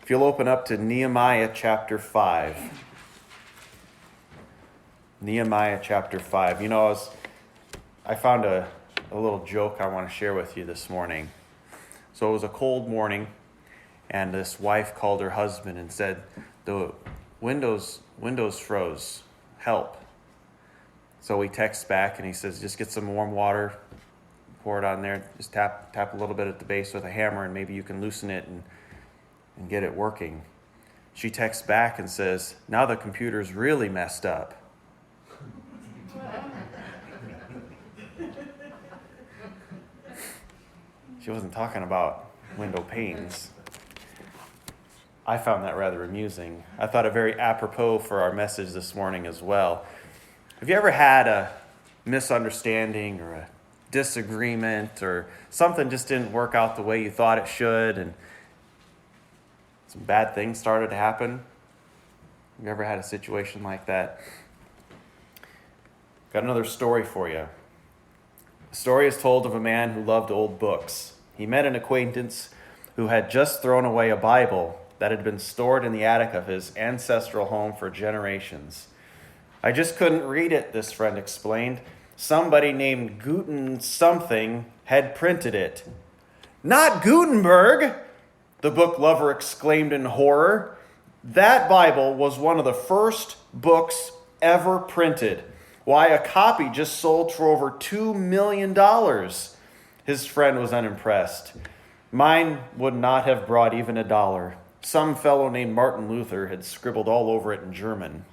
If you'll open up to Nehemiah chapter 5. Nehemiah chapter 5. You know, I found a little joke I want to share with you this morning. So it was a cold morning, and this wife called her husband and said, the windows froze. Help. So he texts back and he says, just get some warm water, pour it on there, just tap a little bit at the base with a hammer, and maybe you can loosen it and get it working. She texts back and says, now the computer's really messed up. She wasn't talking about window panes. I found that rather amusing. I thought it very apropos for our message this morning as well. Have you ever had a misunderstanding or a disagreement or something just didn't work out the way you thought it should and some bad things started to happen? Have you ever had a situation like that? Got another story for you. The story is told of a man who loved old books. He met an acquaintance who had just thrown away a Bible that had been stored in the attic of his ancestral home for generations. I just couldn't read it, this friend explained. Somebody named Guten something had printed it. Not Gutenberg, the book lover exclaimed in horror. That Bible was one of the first books ever printed. Why, a copy just sold for over $2 million. His friend was unimpressed. Mine would not have brought even $1. Some fellow named Martin Luther had scribbled all over it in German.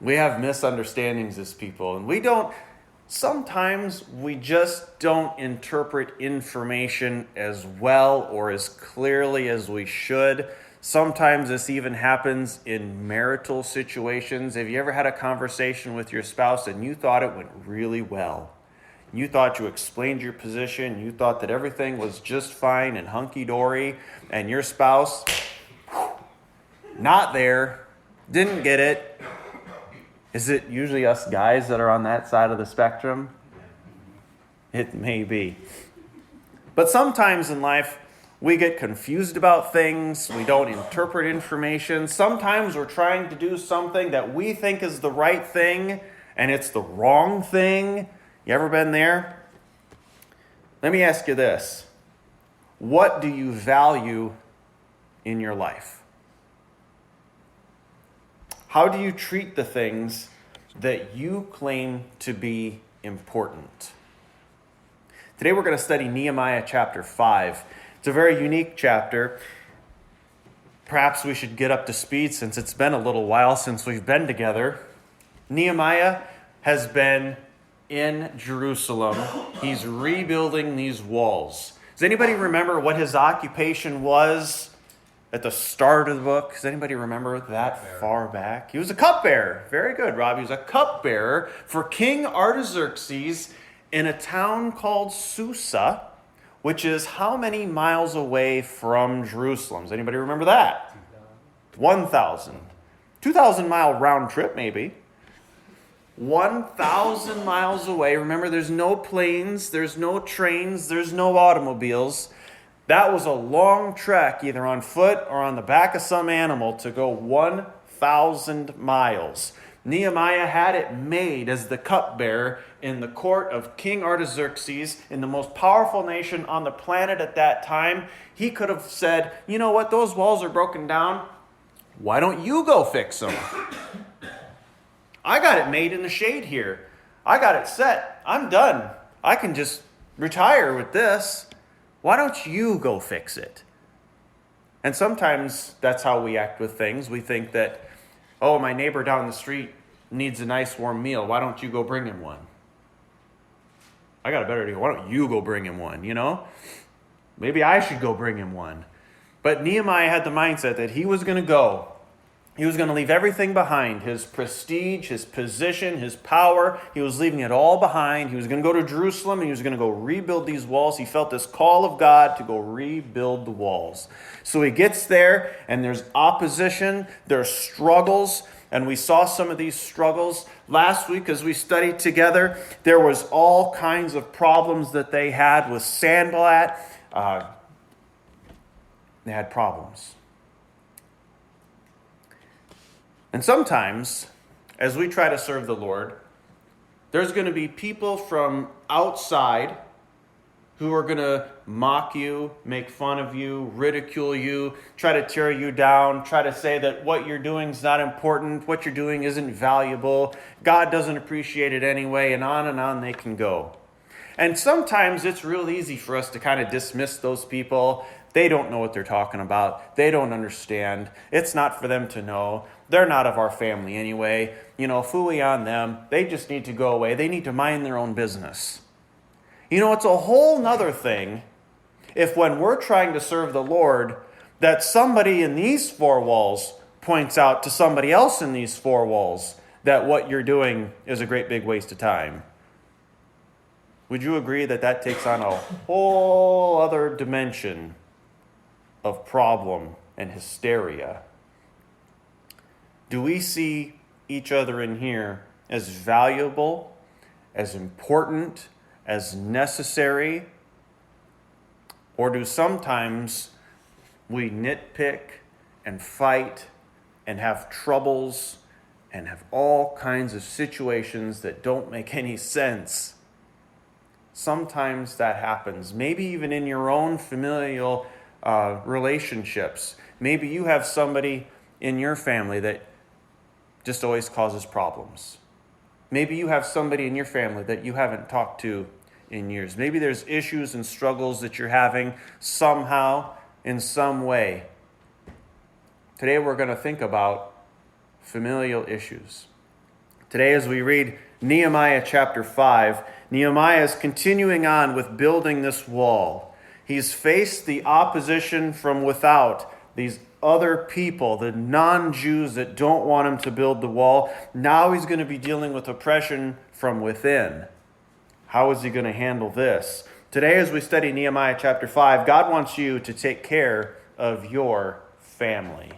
We have misunderstandings as people, and sometimes we just don't interpret information as well or as clearly as we should. Sometimes this even happens in marital situations. Have you ever had a conversation with your spouse and you thought it went really well? You thought you explained your position. You thought that everything was just fine and hunky-dory, and your spouse, not there, didn't get it. Is it usually us guys that are on that side of the spectrum? It may be. But sometimes in life, we get confused about things. We don't interpret information. Sometimes we're trying to do something that we think is the right thing, and it's the wrong thing. You ever been there? Let me ask you this. What do you value in your life? How do you treat the things that you claim to be important? Today we're going to study Nehemiah chapter 5. It's a very unique chapter. Perhaps we should get up to speed since it's been a little while since we've been together. Nehemiah has been in Jerusalem. He's rebuilding these walls. Does anybody remember what his occupation was at the start of the book? Does anybody remember that far back? He was a cupbearer. Very good, Rob. He was a cupbearer for King Artaxerxes in a town called Susa, which is how many miles away from Jerusalem? Does anybody remember that? 1,000. 2,000-mile round trip, maybe. 1,000 miles away. Remember, there's no planes, there's no trains, there's no automobiles. That was a long trek, either on foot or on the back of some animal, to go 1,000 miles. Nehemiah had it made as the cupbearer in the court of King Artaxerxes, in the most powerful nation on the planet at that time. He could have said, you know what, those walls are broken down. Why don't you go fix them? I got it made in the shade here. I got it set. I'm done. I can just retire with this. Why don't you go fix it? And sometimes that's how we act with things. We think that, oh, my neighbor down the street needs a nice warm meal. Why don't you go bring him one? I got a better deal. Why don't you go bring him one, you know? Maybe I should go bring him one. But Nehemiah had the mindset that he was going to go. He was going to leave everything behind, his prestige, his position, his power. He was leaving it all behind. He was going to go to Jerusalem and he was going to go rebuild these walls. He felt this call of God to go rebuild the walls. So he gets there and there's opposition, there's struggles, and we saw some of these struggles last week as we studied together. There was all kinds of problems that they had with Sanballat. They had problems. And sometimes, as we try to serve the Lord, there's going to be people from outside who are going to mock you, make fun of you, ridicule you, try to tear you down, try to say that what you're doing is not important, what you're doing isn't valuable, God doesn't appreciate it anyway, and on they can go. And sometimes it's real easy for us to kind of dismiss those people. They don't know what they're talking about. They don't understand. It's not for them to know. They're not of our family anyway. Phooey on them. They just need to go away. They need to mind their own business. It's a whole nother thing if when we're trying to serve the Lord, that somebody in these four walls points out to somebody else in these four walls that what you're doing is a great big waste of time. Would you agree that that takes on a whole other dimension of problem and hysteria? Do we see each other in here as valuable, as important, as necessary? Or do sometimes we nitpick and fight and have troubles and have all kinds of situations that don't make any sense? Sometimes that happens. Maybe even in your own familial relationships. Maybe you have somebody in your family that just always causes problems. Maybe you have somebody in your family that you haven't talked to in years. Maybe there's issues and struggles that you're having somehow, in some way. Today we're going to think about familial issues. Today as we read Nehemiah chapter 5, Nehemiah is continuing on with building this wall. He's faced the opposition from without, these other people, the non-Jews that don't want him to build the wall. Now he's going to be dealing with oppression from within. How is he going to handle this? Today as we study Nehemiah chapter 5, God wants you to take care of your family.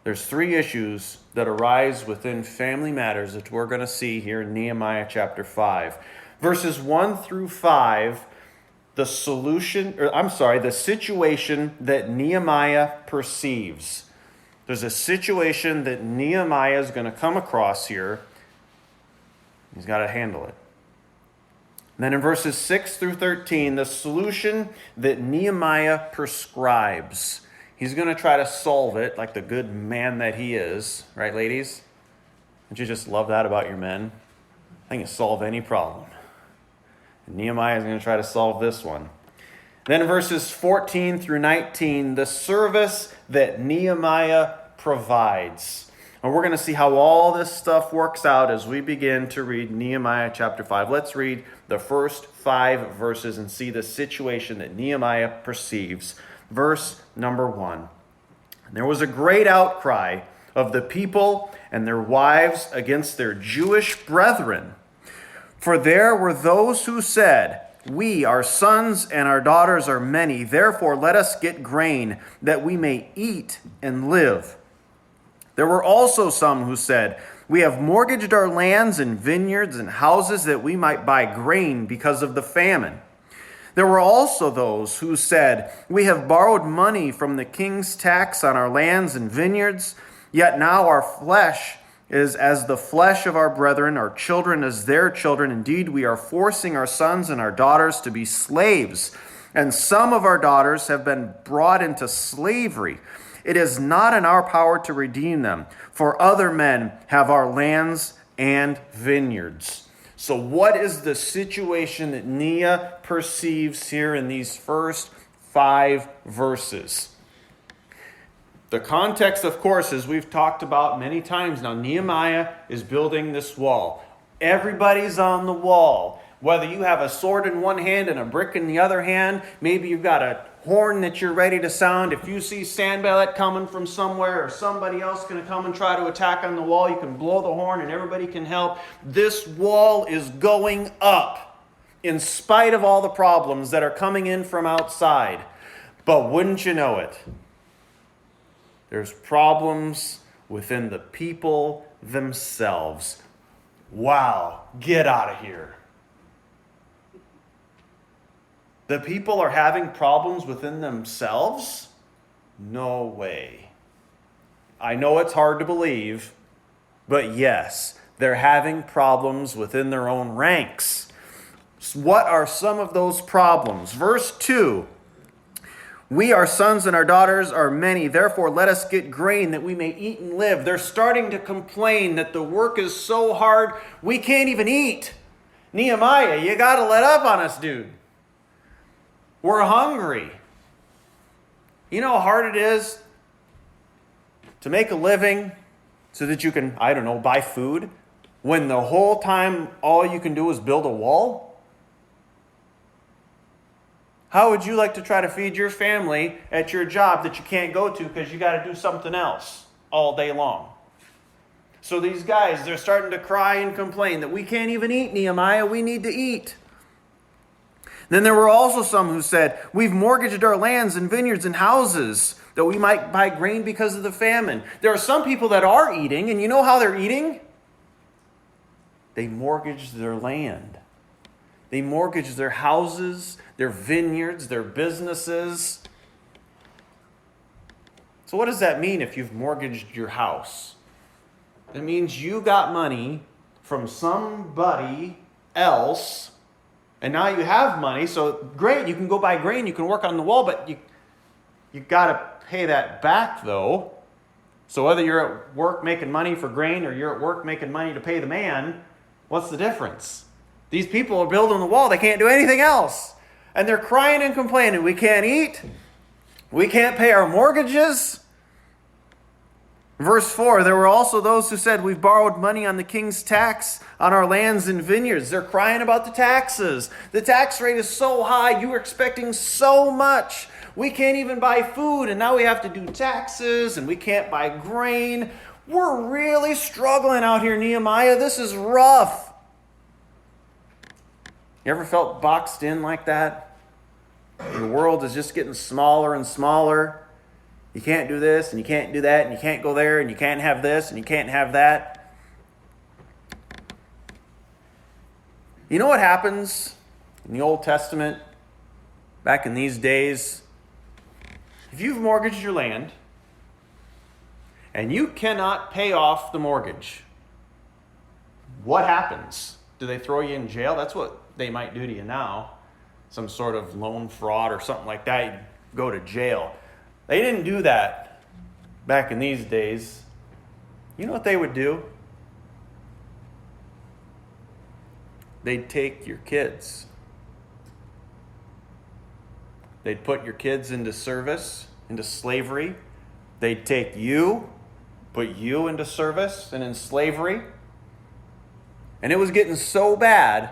There's three issues that arise within family matters that we're going to see here in Nehemiah chapter 5. Verses 1 through 5, the situation that Nehemiah perceives. There's a situation that Nehemiah is going to come across here. He's got to handle it. And then in verses 6 through 13, the solution that Nehemiah prescribes. He's going to try to solve it like the good man that he is. Right, ladies? Don't you just love that about your men? I think it solve any problem. And Nehemiah is going to try to solve this one. Then in verses 14 through 19, the service that Nehemiah provides. And we're going to see how all this stuff works out as we begin to read Nehemiah chapter 5. Let's read the first 5 verses and see the situation that Nehemiah perceives. Verse number 1. There was a great outcry of the people and their wives against their Jewish brethren. For there were those who said, "We, our sons and our daughters are many, therefore let us get grain, that we may eat and live." There were also some who said, "We have mortgaged our lands and vineyards and houses that we might buy grain because of the famine." There were also those who said, "We have borrowed money from the king's tax on our lands and vineyards, yet now our flesh is as the flesh of our brethren, our children as their children. Indeed, we are forcing our sons and our daughters to be slaves, and some of our daughters have been brought into slavery. It is not in our power to redeem them, for other men have our lands and vineyards." So what is the situation that Nehemiah perceives here in these first 5 verses? The context, of course, as we've talked about many times now, Nehemiah is building this wall. Everybody's on the wall. Whether you have a sword in one hand and a brick in the other hand, maybe you've got a horn that you're ready to sound. If you see Sanballat coming from somewhere or somebody else going to come and try to attack on the wall, you can blow the horn and everybody can help. This wall is going up in spite of all the problems that are coming in from outside. But wouldn't you know it? There's problems within the people themselves. Wow, get out of here. The people are having problems within themselves? No way. I know it's hard to believe, but yes, they're having problems within their own ranks. What are some of those problems? Verse 2. We, our sons and our daughters, are many. Therefore, let us get grain that we may eat and live. They're starting to complain that the work is so hard, we can't even eat. Nehemiah, you got to let up on us, dude. We're hungry. You know how hard it is to make a living so that you can, buy food, when the whole time all you can do is build a wall? How would you like to try to feed your family at your job that you can't go to because you got to do something else all day long? So these guys, they're starting to cry and complain that we can't even eat, Nehemiah. We need to eat. Then there were also some who said, we've mortgaged our lands and vineyards and houses that we might buy grain because of the famine. There are some people that are eating, and you know how they're eating? They mortgaged their land. They mortgaged their houses, their vineyards, their businesses. So what does that mean if you've mortgaged your house? It means you got money from somebody else, and now you have money. So great, you can go buy grain, you can work on the wall, but you got to pay that back though. So whether you're at work making money for grain or you're at work making money to pay the man, what's the difference? These people are building the wall. They can't do anything else. And they're crying and complaining. We can't eat. We can't pay our mortgages. Verse 4, there were also those who said, we've borrowed money on the king's tax on our lands and vineyards. They're crying about the taxes. The tax rate is so high. You were expecting so much. We can't even buy food, and now we have to do taxes, and we can't buy grain. We're really struggling out here, Nehemiah. This is rough. You ever felt boxed in like that? The world is just getting smaller and smaller. You can't do this, and you can't do that, and you can't go there, and you can't have this, and you can't have that. You know what happens in the Old Testament, back in these days? If you've mortgaged your land, and you cannot pay off the mortgage, what happens? Do they throw you in jail? That's what they might do to you now. Some sort of loan fraud or something like that. You go to jail. They didn't do that back in these days. You know what they would do? They'd take your kids. They'd put your kids into service, into slavery. They'd take you, put you into service and in slavery. And it was getting so bad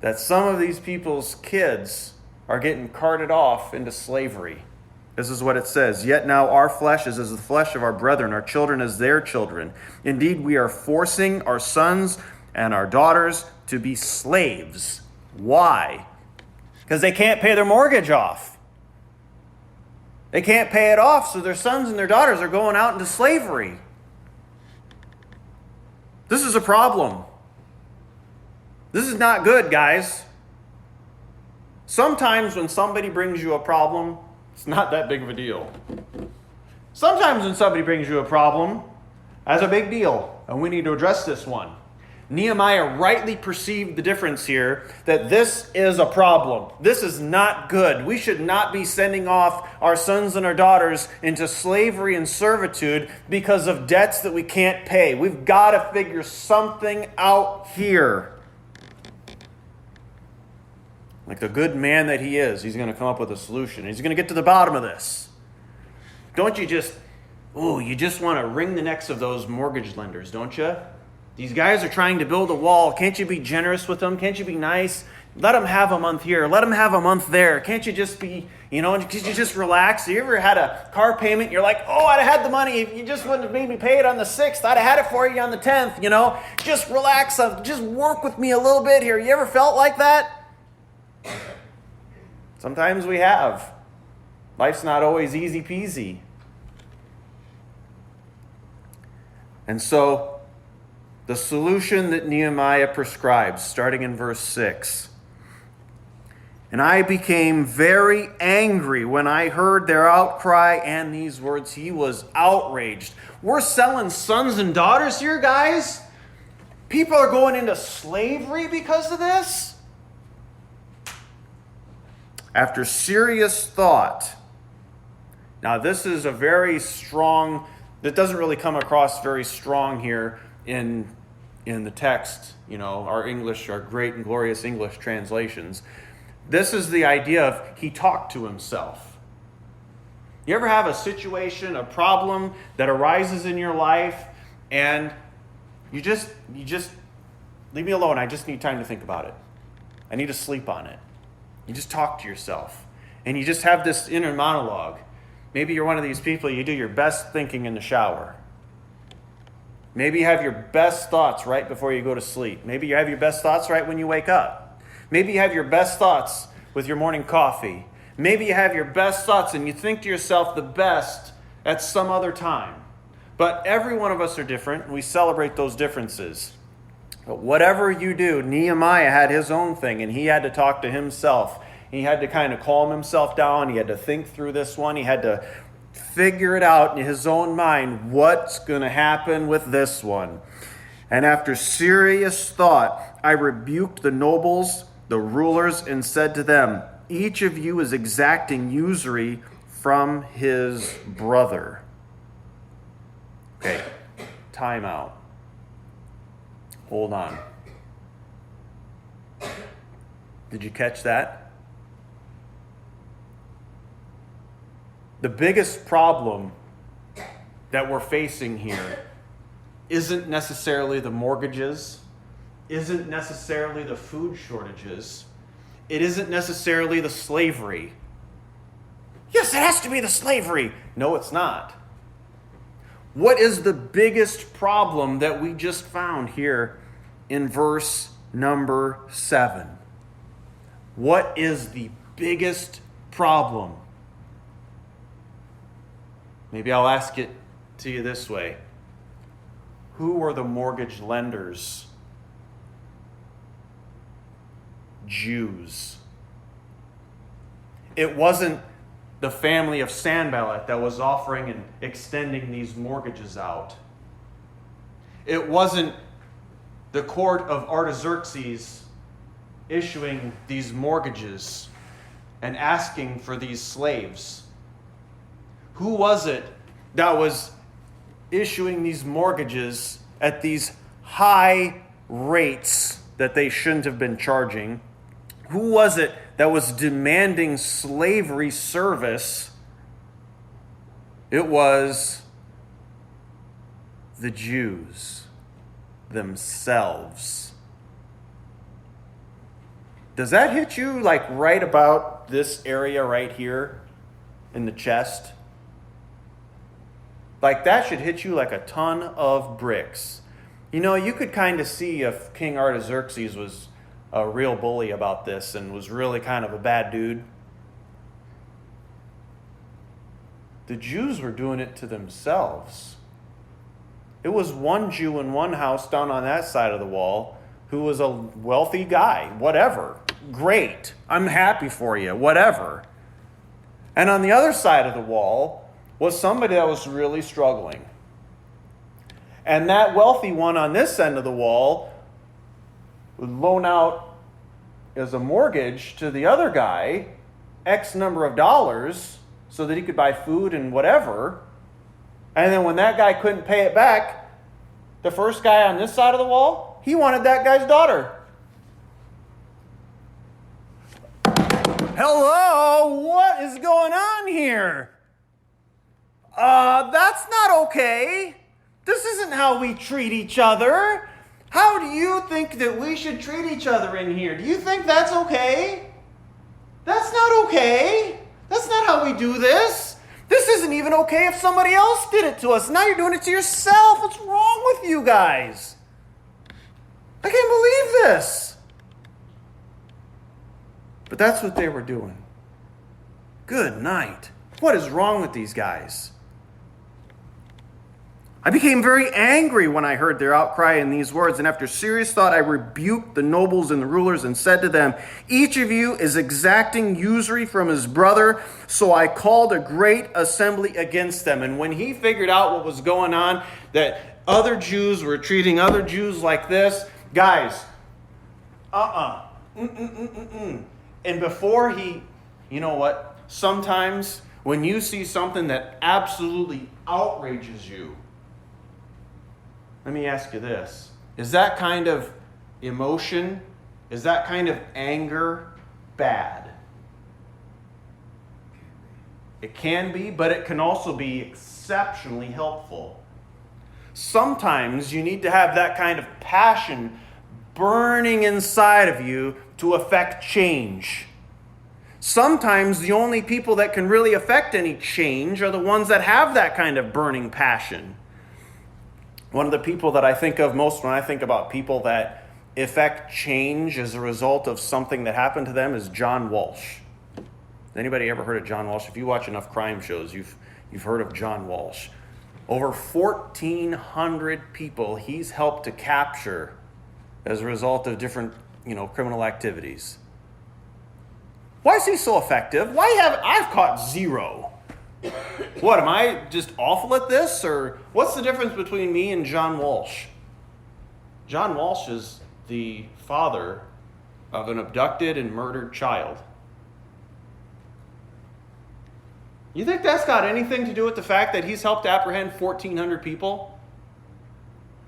that some of these people's kids are getting carted off into slavery. This is what it says. Yet now our flesh is as the flesh of our brethren, our children as their children. Indeed, we are forcing our sons and our daughters to be slaves. Why? Because they can't pay their mortgage off. They can't pay it off, so their sons and their daughters are going out into slavery. This is a problem. This is not good, guys. Sometimes when somebody brings you a problem, it's not that big of a deal. Sometimes when somebody brings you a problem, that's a big deal, and we need to address this one. Nehemiah rightly perceived the difference here, that this is a problem. This is not good. We should not be sending off our sons and our daughters into slavery and servitude because of debts that we can't pay. We've got to figure something out here. Like the good man that he is, he's going to come up with a solution. He's going to get to the bottom of this. Don't you just want to wring the necks of those mortgage lenders, don't you? These guys are trying to build a wall. Can't you be generous with them? Can't you be nice? Let them have a month here. Let them have a month there. Can't you just be, can't you just relax? You ever had a car payment? You're like, I'd have had the money. If you just wouldn't have made me pay it on the 6th, I'd have had it for you on the 10th, Just relax. Just work with me a little bit here. You ever felt like that? Sometimes we have. Life's not always easy peasy. And so, the solution that Nehemiah prescribes, starting in verse 6, And I became very angry when I heard their outcry and these words. He was outraged. We're selling sons and daughters here, guys? People are going into slavery because of this? After serious thought, now this is a very strong, that doesn't really come across very strong here in the text, our English, our great and glorious English translations. This is the idea of he talked to himself. You ever have a situation, a problem that arises in your life, and you just leave me alone. I just need time to think about it. I need to sleep on it. You just talk to yourself, and you just have this inner monologue. Maybe you're one of these people, you do your best thinking in the shower. Maybe you have your best thoughts right before you go to sleep. Maybe you have your best thoughts right when you wake up. Maybe you have your best thoughts with your morning coffee. Maybe you have your best thoughts and you think to yourself the best at some other time. But every one of us are different, and we celebrate those differences. But whatever you do, Nehemiah had his own thing, and he had to talk to himself. He had to kind of calm himself down. He had to think through this one. He had to figure it out in his own mind, what's going to happen with this one. And after serious thought, I rebuked the nobles, the rulers, and said to them, each of you is exacting usury from his brother. Okay, time out. Hold on. Did you catch that? The biggest problem that we're facing here isn't necessarily the mortgages, isn't necessarily the food shortages, it isn't necessarily the slavery. Yes, it has to be the slavery. No, it's not. What is the biggest problem that we just found here in verse number 7? What is the biggest problem? Maybe I'll ask it to you this way. Who were the mortgage lenders? Jews. It wasn't the family of Sanballat that was offering and extending these mortgages out. It wasn't the court of Artaxerxes issuing these mortgages and asking for these slaves. Who was it that was issuing these mortgages at these high rates that they shouldn't have been charging? Who was it that was demanding slavery service? It was the Jews themselves. Does that hit you like right about this area right here in the chest? Like that should hit you like a ton of bricks. You could kind of see if King Artaxerxes was a real bully about this and was really kind of a bad dude. The Jews were doing it to themselves. It was one Jew in one house down on that side of the wall who was a wealthy guy. Whatever. Great. I'm happy for you. Whatever. And on the other side of the wall was somebody that was really struggling. And that wealthy one on this end of the wall would loan out as a mortgage to the other guy X number of dollars so that he could buy food and whatever. And then when that guy couldn't pay it back, the first guy on this side of the wall, he wanted that guy's daughter. Hello, what is going on here? That's not okay. This isn't how we treat each other. How do you think that we should treat each other in here? Do you think that's okay? That's not okay. That's not how we do this. This isn't even okay if somebody else did it to us. Now you're doing it to yourself. What's wrong with you guys? I can't believe this. But that's what they were doing. Good night. What is wrong with these guys? I became very angry when I heard their outcry in these words, and after serious thought I rebuked the nobles and the rulers and said to them, each of you is exacting usury from his brother. So I called a great assembly against them. And when he figured out what was going on, that other Jews were treating other Jews like this, guys, And before you know what, sometimes when you see something that absolutely outrages you, let me ask you this. Is that kind of emotion, is that kind of anger bad? It can be, but it can also be exceptionally helpful. Sometimes you need to have that kind of passion burning inside of you to affect change. Sometimes the only people that can really affect any change are the ones that have that kind of burning passion. One of the people that I think of most when I think about people that effect change as a result of something that happened to them is John Walsh. Anybody ever heard of John Walsh? If you watch enough crime shows, you've heard of John Walsh. Over 1,400 people he's helped to capture as a result of different, criminal activities. Why is he so effective? I've caught zero? What, am I just awful at this? Or what's the difference between me and John Walsh? John Walsh is the father of an abducted and murdered child. You think that's got anything to do with the fact that he's helped apprehend 1,400 people?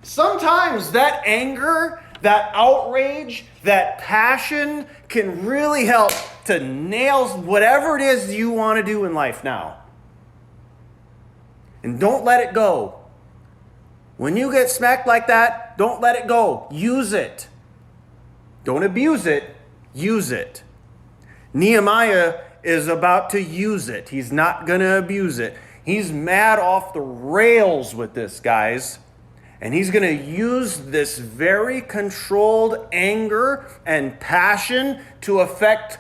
Sometimes that anger, that outrage, that passion can really help to nail whatever it is you want to do in life now. And don't let it go. When you get smacked like that, don't let it go. Use it. Don't abuse it. Use it. Nehemiah is about to use it. He's not going to abuse it. He's mad off the rails with this, guys. And he's going to use this very controlled anger and passion to affect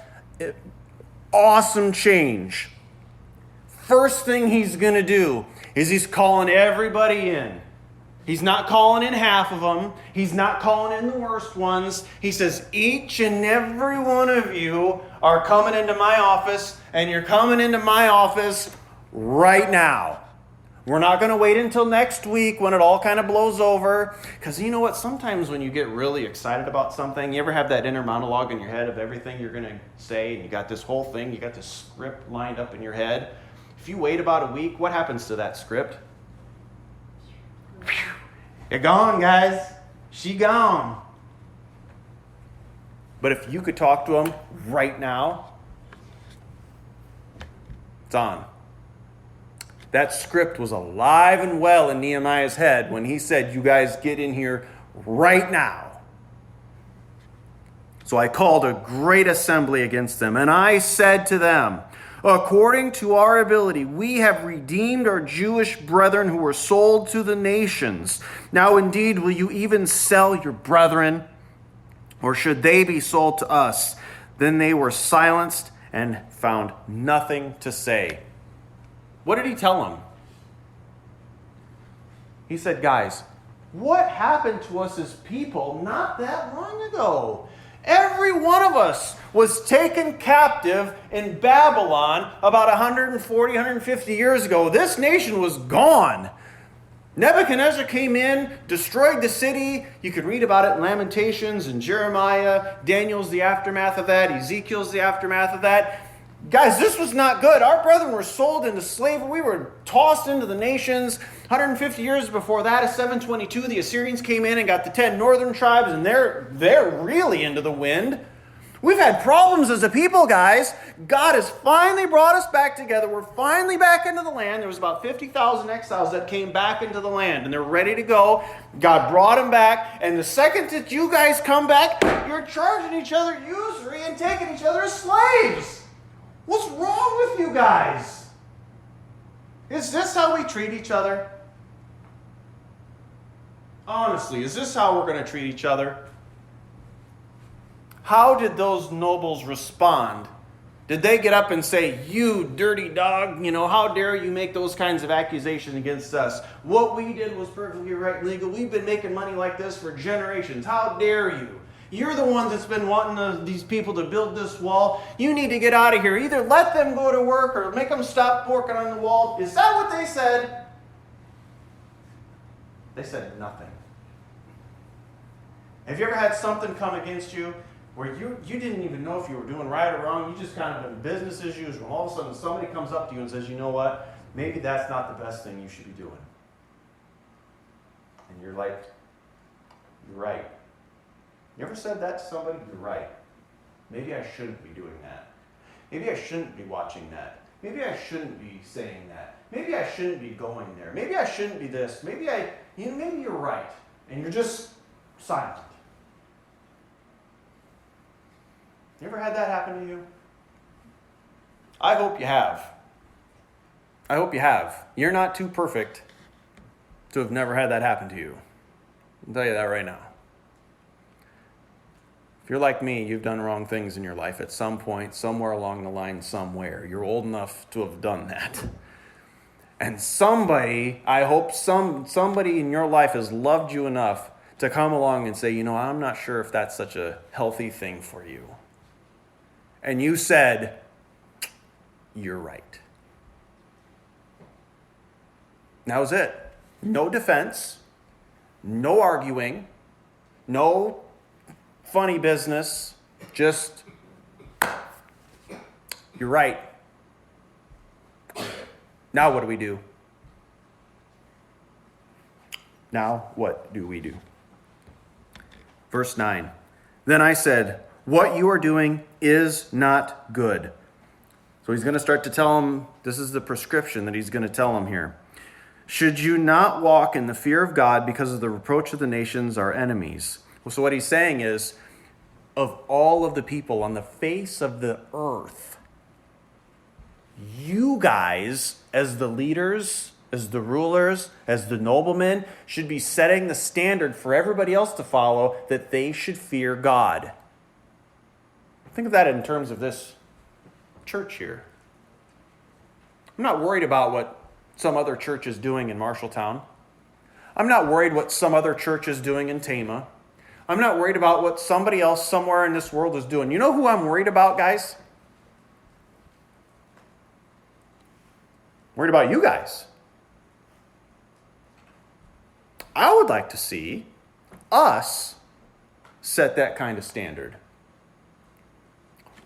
awesome change. First thing he's going to do is he's calling everybody in. He's not calling in half of them. He's not calling in the worst ones. He says, each and every one of you are coming into my office, and you're coming into my office right now. We're not going to wait until next week when it all kind of blows over. Because you know what? Sometimes when you get really excited about something, you ever have that inner monologue in your head of everything you're going to say, and you got this whole thing, you got this script lined up in your head. If you wait about a week, what happens to that script? You're gone, guys. She gone. But if you could talk to him right now, it's on. That script was alive and well in Nehemiah's head when he said, you guys get in here right now. So I called a great assembly against them, and I said to them, according to our ability, we have redeemed our Jewish brethren who were sold to the nations. Now indeed, will you even sell your brethren? Or should they be sold to us? Then they were silenced and found nothing to say. What did he tell them? He said, guys, what happened to us as people not that long ago? Every one of us was taken captive in Babylon about 140, 150 years ago. This nation was gone. Nebuchadnezzar came in, destroyed the city. You can read about it in Lamentations and Jeremiah. Daniel's the aftermath of that. Ezekiel's the aftermath of that. Guys, this was not good. Our brethren were sold into slavery. We were tossed into the nations. 150 years before that, in 722, the Assyrians came in and got the 10 northern tribes, and they're really into the wind. We've had problems as a people, guys. God has finally brought us back together. We're finally back into the land. There was about 50,000 exiles that came back into the land, and they're ready to go. God brought them back, and the second that you guys come back, you're charging each other usury and taking each other as slaves. What's wrong with you guys? Is this how we treat each other? Honestly, is this how we're going to treat each other? How did those nobles respond Did they get up and say, you dirty dog, how dare you make those kinds of accusations against us? What we did was perfectly right and legal. We've been making money like this for generations. How dare you? You're the ones that's been wanting these people to build this wall. You need to get out of here. Either let them go to work or make them stop working on the wall. Is that what they said? They said nothing. Have you ever had something come against you where you didn't even know if you were doing right or wrong? You just kind of been business as usual. All of a sudden somebody comes up to you and says, you know what? Maybe that's not the best thing you should be doing. And you're like, you're right. You ever said that to somebody? You're right. Maybe I shouldn't be doing that. Maybe I shouldn't be watching that. Maybe I shouldn't be saying that. Maybe I shouldn't be going there. Maybe I shouldn't be this. Maybe you're right. And you're just silent. You ever had that happen to you? I hope you have. I hope you have. You're not too perfect to have never had that happen to you. I'll tell you that right now. If you're like me, you've done wrong things in your life at some point, somewhere along the line, somewhere. You're old enough to have done that. And somebody, I hope somebody in your life has loved you enough to come along and say, I'm not sure if that's such a healthy thing for you. And you said, you're right. That was it. No defense, no arguing, no funny business, just, you're right. Now what do we do? Now what do we do? Verse 9. Then I said, what you are doing is not good. So he's going to start to tell him, this is the prescription that he's going to tell him here. Should you not walk in the fear of God because of the reproach of the nations, our enemies? So what he's saying is, of all of the people on the face of the earth, you guys, as the leaders, as the rulers, as the noblemen, should be setting the standard for everybody else to follow, that they should fear God. Think of that in terms of this church here. I'm not worried about what some other church is doing in Marshalltown. I'm not worried what some other church is doing in Tama. I'm not worried about what somebody else somewhere in this world is doing. You know who I'm worried about, guys? I'm worried about you guys. I would like to see us set that kind of standard.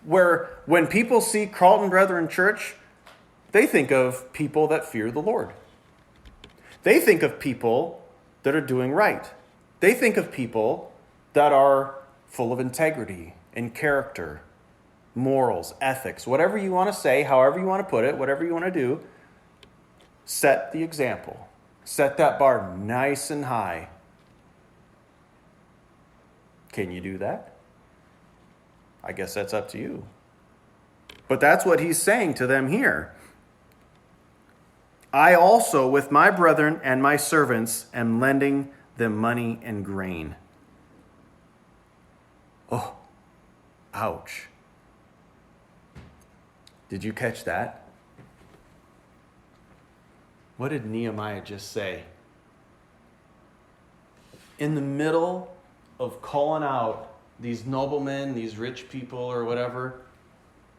Where when people see Carlton Brethren Church, they think of people that fear the Lord. They think of people that are doing right. They think of people that are full of integrity and character, morals, ethics, whatever you want to say, however you want to put it, whatever you want to do, set the example. Set that bar nice and high. Can you do that? I guess that's up to you. But that's what he's saying to them here. I also, with my brethren and my servants, am lending them money and grain. Oh, ouch. Did you catch that? What did Nehemiah just say? In the middle of calling out these noblemen, these rich people or whatever,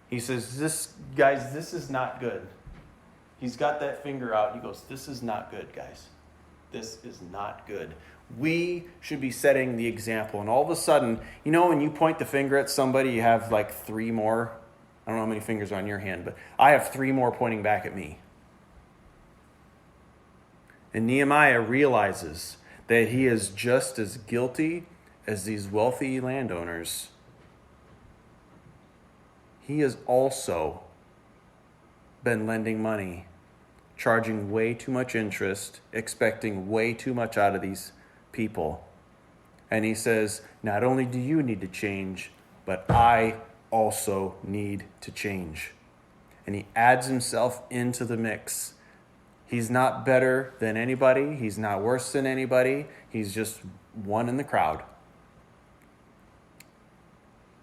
he says, this is not good. He's got that finger out. He goes, this is not good, guys. This is not good. We should be setting the example. And all of a sudden, when you point the finger at somebody, you have like 3 more. I don't know how many fingers are on your hand, but I have 3 more pointing back at me. And Nehemiah realizes that he is just as guilty as these wealthy landowners. He has also been lending money, charging way too much interest, expecting way too much out of these people. And he says, not only do you need to change, but I also need to change. And he adds himself into the mix. He's not better than anybody. He's not worse than anybody. He's just one in the crowd.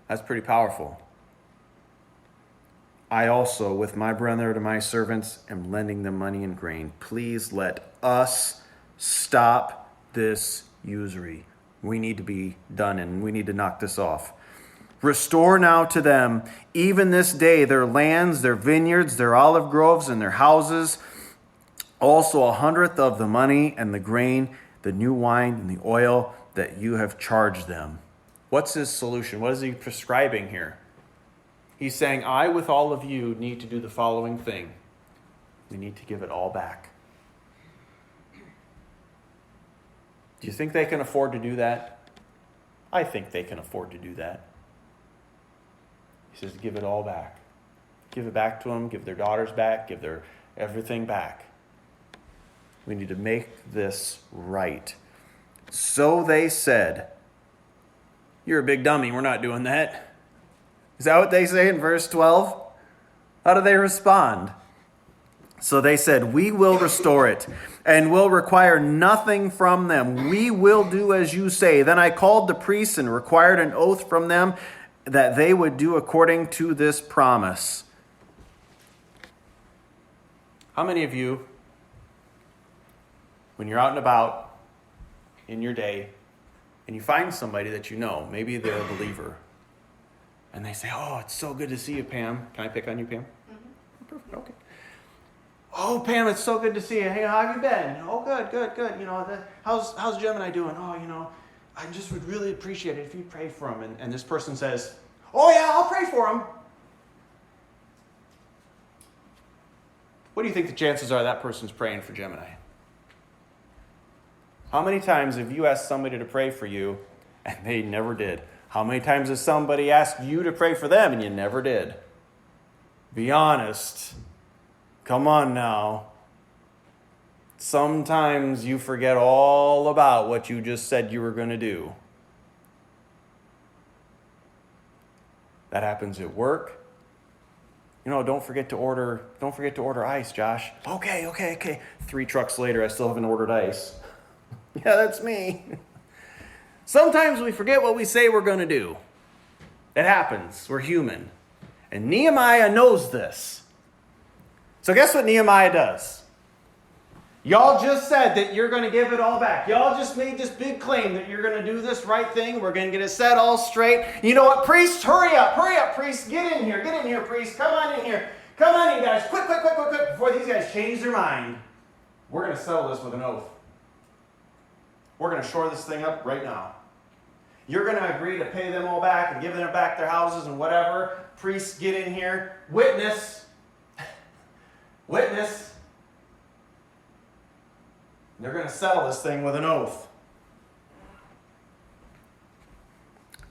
That's pretty powerful. I also, with my brother and my servants, am lending them money and grain. Please let us stop this usury. We need to be done and we need to knock this off. Restore now to them, even this day, their lands, their vineyards, their olive groves, and their houses. Also 100th of the money and the grain, the new wine and the oil that you have charged them. What's his solution? What is he prescribing here? He's saying, I, with all of you, need to do the following thing. We need to give it all back. Do you think they can afford to do that? I think they can afford to do that. He says, give it all back. Give it back to them, give their daughters back, give their everything back. We need to make this right. So they said, you're a big dummy, we're not doing that. Is that what they say in verse 12? How do they respond? So they said, we will restore it and will require nothing from them. We will do as you say. Then I called the priests and required an oath from them that they would do according to this promise. How many of you, when you're out and about in your day and you find somebody that you know, maybe they're a believer, and they say, oh, it's so good to see you, Pam. Can I pick on you, Pam? Mm-hmm. Perfect, okay. Oh, Pam, it's so good to see you. Hey, how have you been? Oh, good. You know, how's Gemini doing? Oh, you know, I just would really appreciate it if you pray for him. And this person says, oh, yeah, I'll pray for him. What do you think the chances are that person's praying for Gemini? How many times have you asked somebody to pray for you and they never did? How many times has somebody asked you to pray for them and you never did? Be honest. Come on now. Sometimes you forget all about what you just said you were going to do. That happens at work. You know, don't forget to order ice, Josh. Okay. 3 trucks later, I still haven't ordered ice. Yeah, that's me. Sometimes we forget what we say we're going to do. It happens. We're human. And Nehemiah knows this. So guess what Nehemiah does? Y'all just said that you're going to give it all back. Y'all just made this big claim that you're going to do this right thing. We're going to get it set all straight. You know what, priests? Hurry up, priests. Get in here, priests. Come on in here. Come on in, guys. Quick, before these guys change their mind. We're going to settle this with an oath. We're going to shore this thing up right now. You're going to agree to pay them all back and give them back their houses and whatever. Priests, get in here. Witness. They're going to settle this thing with an oath.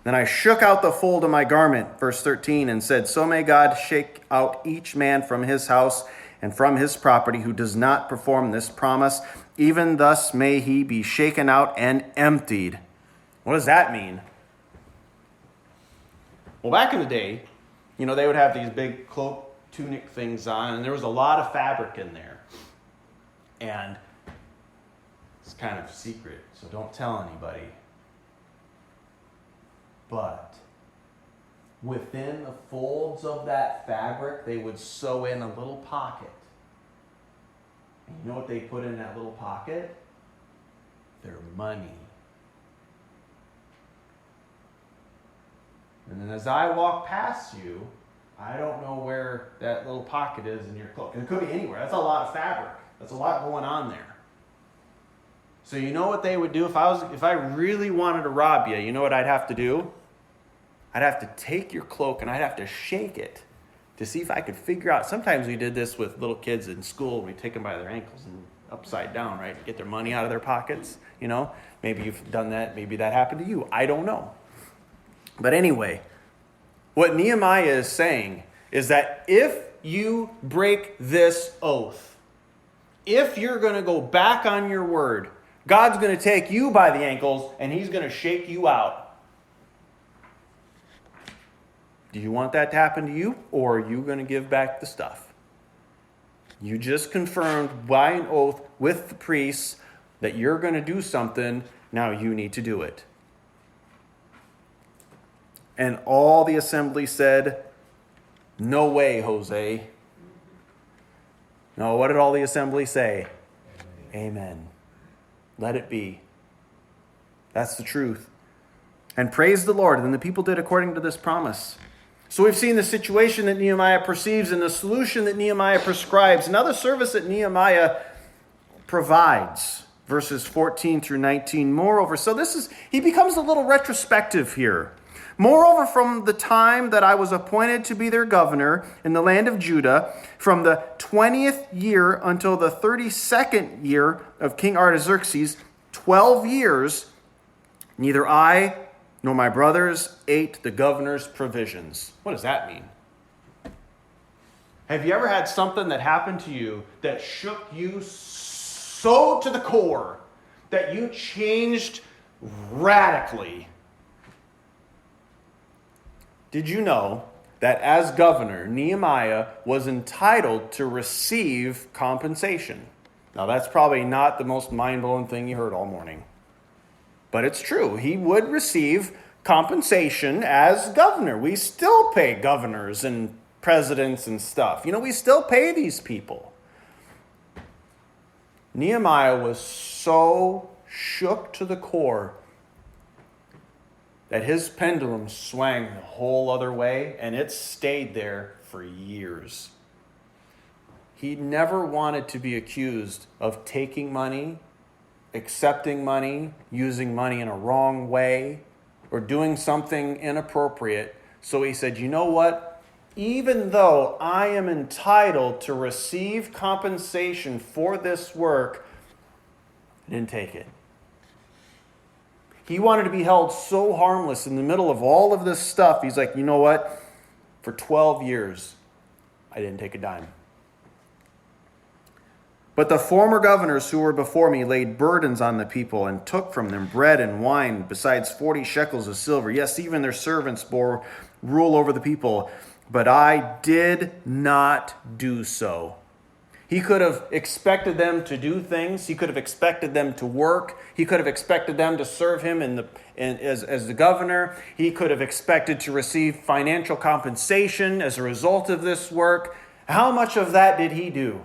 Then I shook out the fold of my garment, verse 13, and said, so may God shake out each man from his house and from his property who does not perform this promise. Even thus may he be shaken out and emptied. What does that mean? Well, back in the day, you know, they would have these big cloak, tunic things on, and there was a lot of fabric in there. And it's kind of secret, so don't tell anybody. But within the folds of that fabric, they would sew in a little pocket. And you know what they put in that little pocket? Their money. And then as I walk past you, I don't know where that little pocket is in your cloak. And it could be anywhere. That's a lot of fabric. That's a lot going on there. So you know what they would do? If I really wanted to rob you, you know what I'd have to do? I'd have to take your cloak and I'd have to shake it to see if I could figure out. Sometimes we did this with little kids in school. We take them by their ankles and upside down, right? Get their money out of their pockets, you know? Maybe you've done that. Maybe that happened to you. I don't know. But anyway, what Nehemiah is saying is that if you break this oath, if you're going to go back on your word, God's going to take you by the ankles and he's going to shake you out. Do you want that to happen to you, or are you going to give back the stuff? You just confirmed by an oath with the priests that you're going to do something. Now you need to do it. And all the assembly said, No way, Jose. No, what did all the assembly say? Amen. Let it be. That's the truth. And praise the Lord. And the people did according to this promise. So we've seen the situation that Nehemiah perceives and the solution that Nehemiah prescribes. Another service that Nehemiah provides. Verses 14 through 19. Moreover, so he becomes a little retrospective here. Moreover, from the time that I was appointed to be their governor in the land of Judah, from the 20th year until the 32nd year of King Artaxerxes, 12 years, neither I nor my brothers ate the governor's provisions. What does that mean? Have you ever had something that happened to you that shook you so to the core that you changed radically? Did you know that as governor, Nehemiah was entitled to receive compensation? Now, that's probably not the most mind-blowing thing you heard all morning. But it's true. He would receive compensation as governor. We still pay governors and presidents and stuff. We still pay these people. Nehemiah was so shook to the core that his pendulum swung the whole other way, and it stayed there for years. He never wanted to be accused of taking money, accepting money, using money in a wrong way, or doing something inappropriate. So he said, you know what? Even though I am entitled to receive compensation for this work, I didn't take it. He wanted to be held so harmless in the middle of all of this stuff. He's like, you know what? For 12 years, I didn't take a dime. But the former governors who were before me laid burdens on the people and took from them bread and wine, besides 40 shekels of silver. Yes, even their servants bore rule over the people. But I did not do so. He could have expected them to do things. He could have expected them to work. He could have expected them to serve him as the governor. He could have expected to receive financial compensation as a result of this work. How much of that did he do?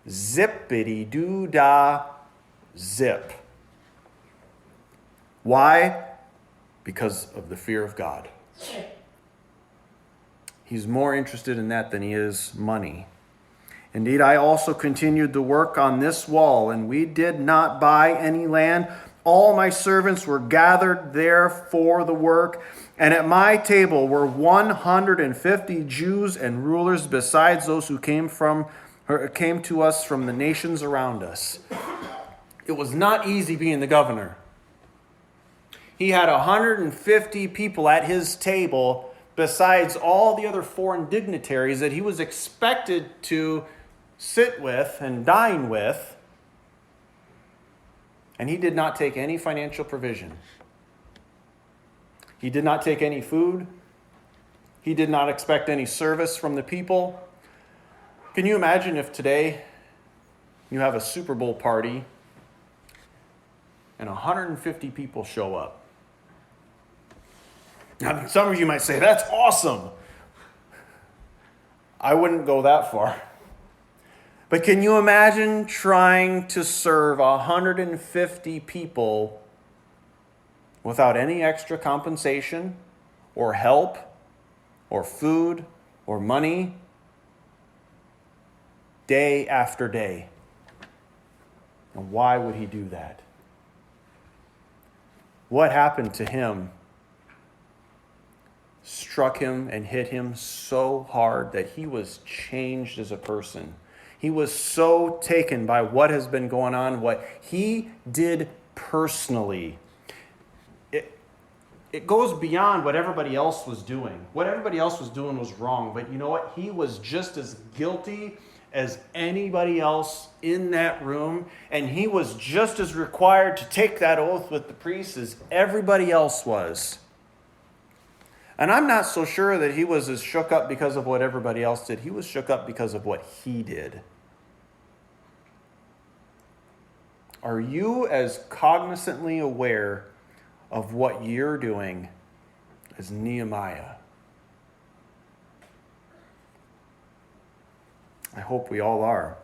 Zippity-doo-dah, zip. Why? Because of the fear of God. He's more interested in that than he is money. Indeed, I also continued the work on this wall, and we did not buy any land. All my servants were gathered there for the work, and at my table were 150 Jews and rulers, besides those who came to us from the nations around us. It was not easy being the governor. He had 150 people at his table, besides all the other foreign dignitaries that he was expected to sit with and dine with. And he did not take any financial provision. He did not take any food. He did not expect any service from the people. Can you imagine if today you have a Super Bowl party and 150 people show up? Now, some of you might say, that's awesome. I wouldn't go that far. But can you imagine trying to serve 150 people without any extra compensation or help or food or money day after day? And why would he do that? What happened to him struck him and hit him so hard that he was changed as a person. He was so taken by what has been going on, what he did personally. It goes beyond what everybody else was doing. What everybody else was doing was wrong, but you know what? He was just as guilty as anybody else in that room, and he was just as required to take that oath with the priests as everybody else was. And I'm not so sure that he was as shook up because of what everybody else did. He was shook up because of what he did. Are you as cognizantly aware of what you're doing as Nehemiah? I hope we all are.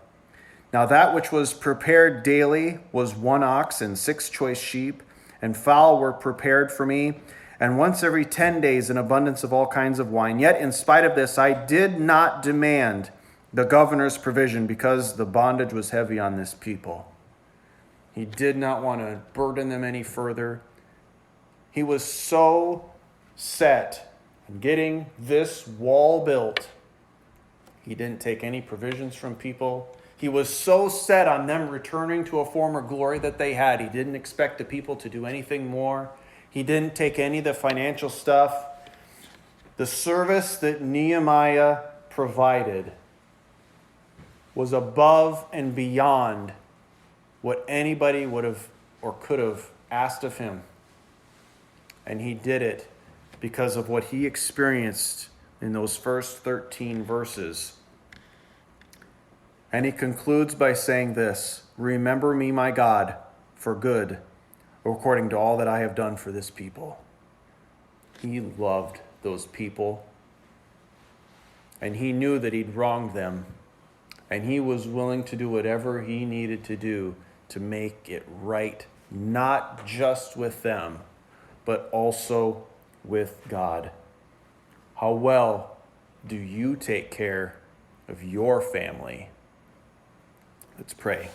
Now that which was prepared daily was 1 ox and 6 choice sheep, and fowl were prepared for me, and once every 10 days an abundance of all kinds of wine. Yet in spite of this, I did not demand the governor's provision, because the bondage was heavy on this people. He did not want to burden them any further. He was so set on getting this wall built, he didn't take any provisions from people. He was so set on them returning to a former glory that they had. He didn't expect the people to do anything more. He didn't take any of the financial stuff. The service that Nehemiah provided was above and beyond what anybody would have or could have asked of him. And he did it because of what he experienced in those first 13 verses. And he concludes by saying this: "Remember me, my God, for good, according to all that I have done for this people." He loved those people, and he knew that he'd wronged them, and he was willing to do whatever he needed to do to make it right, not just with them, but also with God. How well do you take care of your family? Let's pray.